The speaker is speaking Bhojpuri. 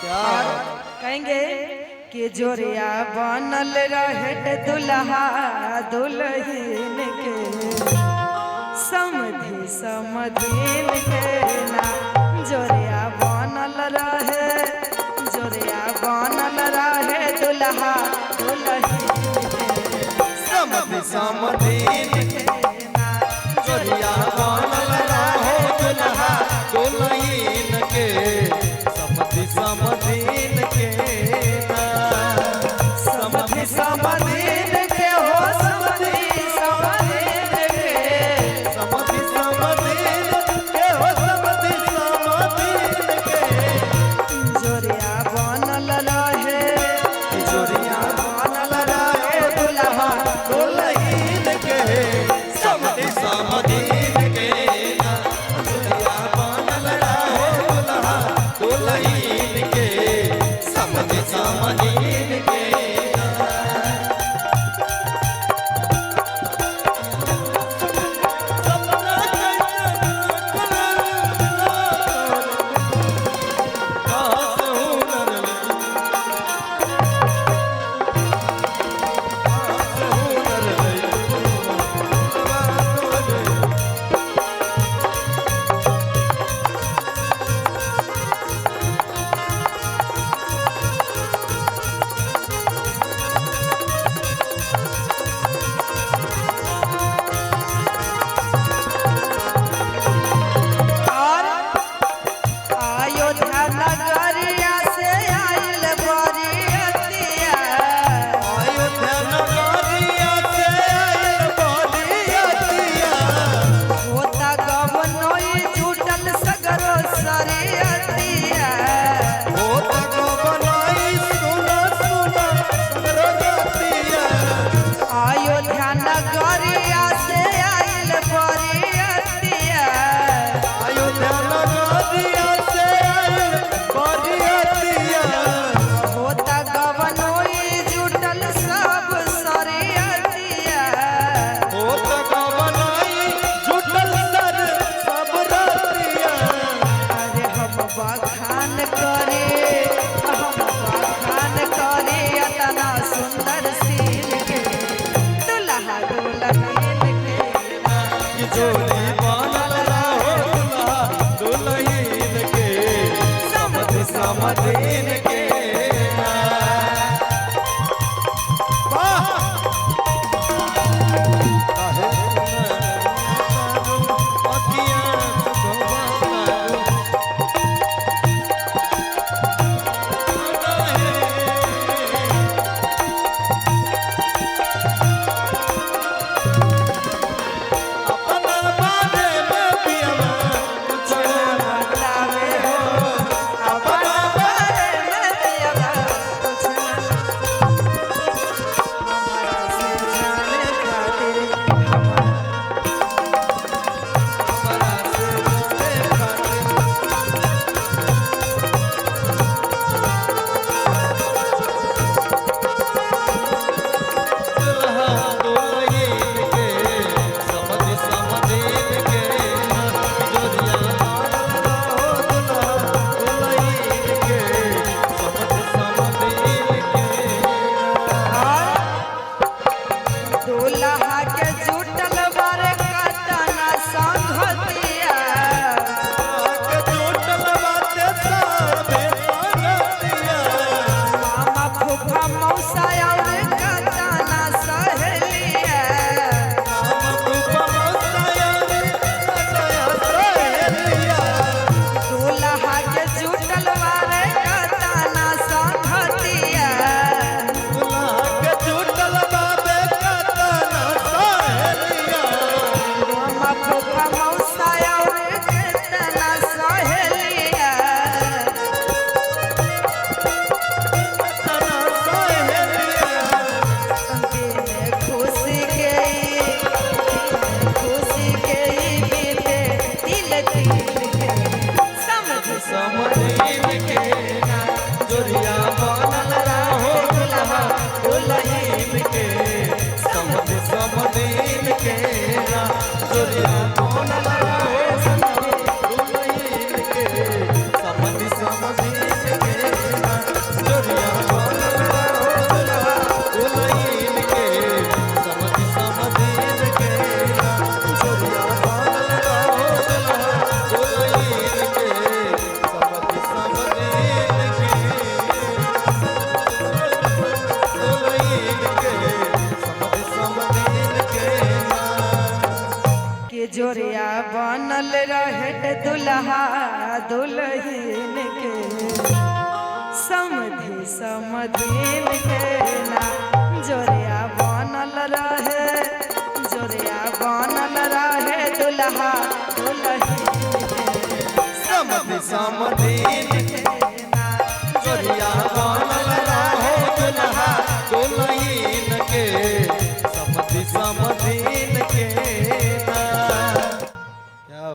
क्या कहेंगे कि जोरिया बनल रहे दुल्हा दुल्हन के समधि समधीन के ना जोरिया बनल रहे जोरिया बनल रहे दुल्हा दुल्हन समधि समधीन के ना जोरिया बनल रहे दुल्हा दुल्हन के समधि समधीन के समधि समधीन के हो समधि समधीन के समधि समधीन के हो समधि समधीन के जोरिया बनल रहे जोरिया बनल रहे दुल्हा दुल्हन के समधि समधीन के जोरिया बनल रहे दुल्हा दुल्हन के समधि समधीन के और अयोध्या नगरिया से आइल बरियतिया अयोध्या नगरिया से आइल बरियतिया होता गवनोई जुटल सगरो सरियतिया होत गवनाई सुन सुन सरगतिया अयोध्या नगरिया से आइल बरियतिया अयोध्या नगरिया से आइल बरियतिया होता गवनोई जुटल सब सरियतिया होत गवनाई जुटल सर सब रतिया अरे हम बखान करे अतना सुंदर सीन के दुल्हा दुल्हन के कि जोड़ी बनल रहे दुल्हा दुल्हन के समधि समधीन के वाह अपना बारे में पियवा कुछ बतावे हो अपना बारे में बनल रहे दुल्हा दुल्हन के समधि समधीन के ना जोरिया बनल रहे दुल्हा दुल्हन के समधि समधीन ना जोरिया